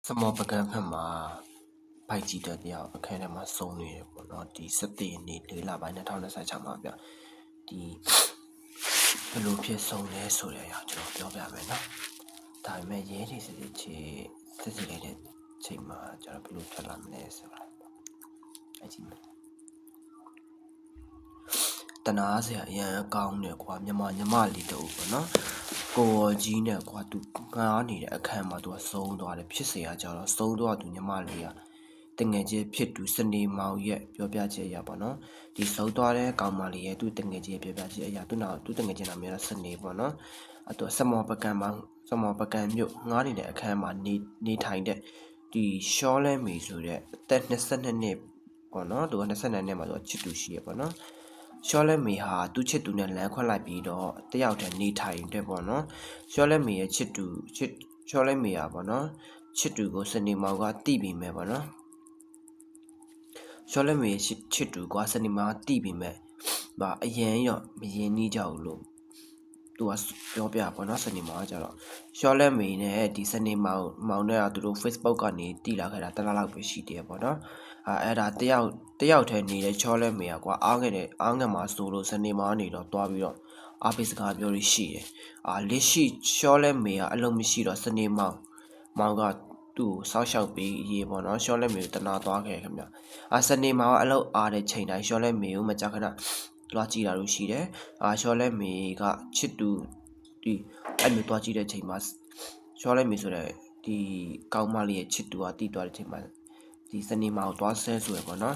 စမောပကံဖက်မှာဖိုက်ကြီးတဲ့တရားအခန်းထဲမှာစုံနေတယ်ပေါ့နော်ဒီ17ရက်နေ့4လပိုင်း2026မှာဗျဒီဘယ်လိုဖြစ်ဆုံးလဲဆိုတဲ့အရာကျွန်တော်ပြောပြမယ်နော်ဒါပေမဲ့ရဲတွေစစ်စစ်လိုက်တဲ့ချိန်မှာကျွန်တော်ဘယ်လိုဖြစ်လာမလဲဆိုတာအကြည့်မယ်တနာစရာအရင်ကောင်းတယ်ကွာညီမလေးတူပေါ့နော်ကိုဝကြီးနဲ့ကွာသူငားနေတဲ့အခန်းမှာသူကဆုံးသွားတယ်ဖြစ်เสียကြတော့ဆုံးသွားသူညီမလေးကတငယ်ချင်းဖြစ်သူစနေမောင်ရဲ့ပြောပြချက်အရာပေါ့နော်ဒီဆုံးသွားတဲ့ကောင်မလေးရဲ့သူတငယ်ချင်းရဲ့ပြောပြချက်အရာသူတငယ်ချင်းနာမည်ကစနေပေါ့နော်အတူစမောပကံမြို့ငားနေတဲ့အခန်းမှာနေထိုင်တဲ့ဒီရှောလဲမီဆိုတဲ့အသက်22နှစ်ပေါ့နော်သူက22နှစ်မှာသူချစ်သူရှိရပေါ့နော်ရှောလဲမီဟာသူ့ချစ်သူနဲ့လမ်းခွက်လိုက်ပြီးတော့တယောက်တည်းနေထိုင်တဲ့ပေါ့နော်ရှောလဲမီရဲ့ရှောလဲမီဟာပေါ့နော်ချစ်သူကိုစနေမောင်ကတိပြီးမယ်ပေါ့နော်ရှောလဲမီရဲ့ချစ်သူကစနေမောင်ကတိပြီးမယ်ဗာအရင်ရောမရင်နီးကြဘူးလို့သူကပြောပြပေါ့နော်စနေမောင်ကကြတော့ရှောလဲမီနဲ့ဒီစနေမောင်နဲ့ကသူတို့ Facebook ကနေတိလာခဲ့တာတလားလောက်ပဲရှိတယ်ပေါ့နော်အဲ့ဒါတယောက်ထဲနေတဲ့ချောလဲမေကွာအားငယ်မှာဆိုလို့စနေမောင်နေတော့တွားပြီးတော့အားပေးစကားပြောလို့ရှိတယ်လက်ရှိချောလဲမေကအလုံးမရှိတော့စနေမောင်ကသူ့ကိုစောက်ရှောက်ပြီးရေးပေါ့နော်ရှောလဲမေကိုတနာသွားခဲ့ခင်ဗျစနေမောင်ကအလုံးအားတဲ့ချိန်တိုင်းရှောလဲမေကိုမကြခဏတွားကြည့်တာလို့ရှိတယ်ရှောလဲမေကချစ်သူဒီအဲ့လိုတွားကြည့်တဲ့ချိန်မှာရှောလဲမေဆိုတဲ့ဒီကောင်းမလေးရဲ့ချစ်သူကတီးသွားတဲ့ချိန်မှာဒီစနေမောင်ကိုတွားဆဲဆိုရပေါ့နော်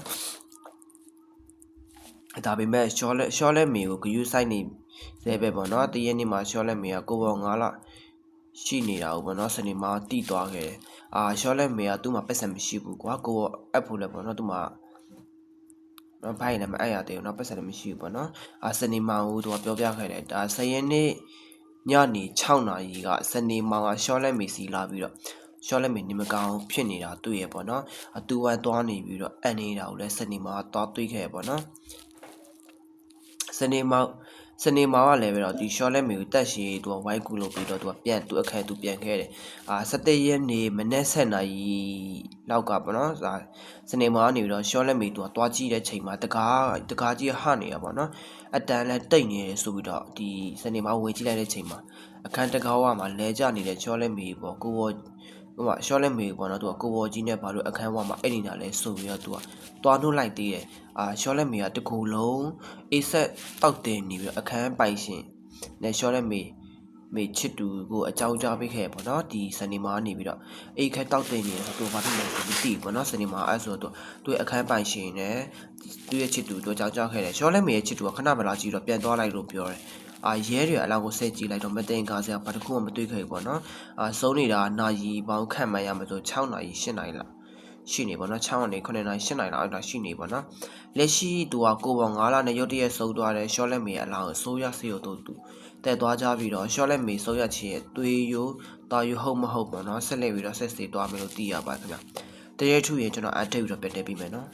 ဒါပေမဲ့ရှောလဲမေကိုဂယူးဆိုင်နေသေးပဲပေါ့နော်တရက်နေ့မှာရှောလဲမေကကိုပေါ်9လရှိနေတာဟုတ်ပေါ့နော်စနေမောင်တီးသွားခဲ့တယ်ရှောလဲမေကသူ့မှာပတ်စံမရှိဘူးကွာကိုအပ်ဖို့လဲပေါ့နော်သူ့မှာဘိုင်းလည်းမအဲ့ရသေးဘူးเนาะပတ်စံလည်းမရှိဘူးပေါ့နော်စနေမောင်ကိုသူကပြောပြခဲ့တယ်ဒါ10ရက်နေ့ညနေ6နာရီကစနေမောင်ကရှောလဲမေစီလာပြီးတော့ရှောလဲမေနေမကောင်းဖြစ်နေတာတွေ့ရပေါ့နော်သူဝမ်းသွားနေပြီးတော့အန်နေတာကိုလည်းစနေမောင်ကသွားတွေးခဲ့ပေါ့နော်စနေမောင်ကလည်းပဲတော့ဒီရှောလဲမေကိုတက်ရှိသူကဝိုင်းကူလို့ပြီးတော့သူအခန်းပြန်ခဲ့တယ်17ရက်နေ့မနေ့7နာရီလောက်ကပေါ့နော်စနေမောင်ကနေပြီးတော့ရှောလဲမေသူကတွားကြည့်တဲ့ချိန်မှာတကားကြီးဟနေတာပေါ့နော်အတန်လဲတိတ်နေတယ်ဆိုပြီးတော့ဒီစနေမောင်ဝင်ကြည့်လိုက်တဲ့ချိန်မှာအခန်းတကားဝမှာလဲကျနေတဲ့ရှောလဲမေပေါ့ကိုဘောရှောလဲမေပေါ့နော်သူကကိုဘောကြီးနဲ့ဘာလို့အခန်းဝမှာအဲ့နေတာလဲဆိုပြီးတော့သူကတွားနှုတ်လိုက်သေးတယ်ရှောလဲမေကတကူလုံးအေးဆက်တောက်တင်နေပြီးတော့အခန်းပိုင်ရှင်နဲ့ရှောလဲမေချစ်သူကိုအကြောင်းကြားပေးခဲ့ပေါ့နော်ဒီစနေမောင်ကနေပြီးတော့အိတ်ခက်တောက်တင်နေတယ်သူဘာဖြစ်လဲမသိဘူးပေါ့နော်စနေမောင်အဲ့ဆိုတော့သူ့အခန်းပိုင်ရှင်နဲ့သူ့ရဲ့ချစ်သူတို့အကြောင်းကြားခဲ့တယ်ရှောလဲမေရဲ့ချစ်သူကခဏမလာကြည့်တော့ပြန်သွားလိုက်လို့ပြောတယ်ရဲတွေအလောင်းကိုဆက်ကြည့်လိုက်တော့မတင်ကားစရာဘာတစ်ခုမှမတွေ့ခဲ့ဘူးပေါ့နော်စုံနေတာနာရီပေါင်းခန့်မှန်းရမယ်ဆို6နာရီ8နာရီလောက်ရှိနေပေါ့နော်6ကနေ9နာရီ8နာရီလောက်အဲ့ဒါရှိနေပေါ့နော်လက်ရှိသူကကိုပေါင်း9လနဲ့ရုတ်တရက်ဆုံးသွားတယ်ရှော့လက်မေအလောင်းကိုဆိုးရစေကိုသူတက်သွားကြပြီးတော့ရှော့လက်မေဆုံးရချင်သွေးရိုးတာယူဟုတ်မဟုတ်ပေါ့နော်ဆက်လက်ပြီးတော့ဆက်စီသွားမယ်လို့သိရပါခင်ဗျတရေထူရင်ကျွန်တော်အတိတ်ပြီးတော့ပြတ်တက်ပြီးမယ်နော်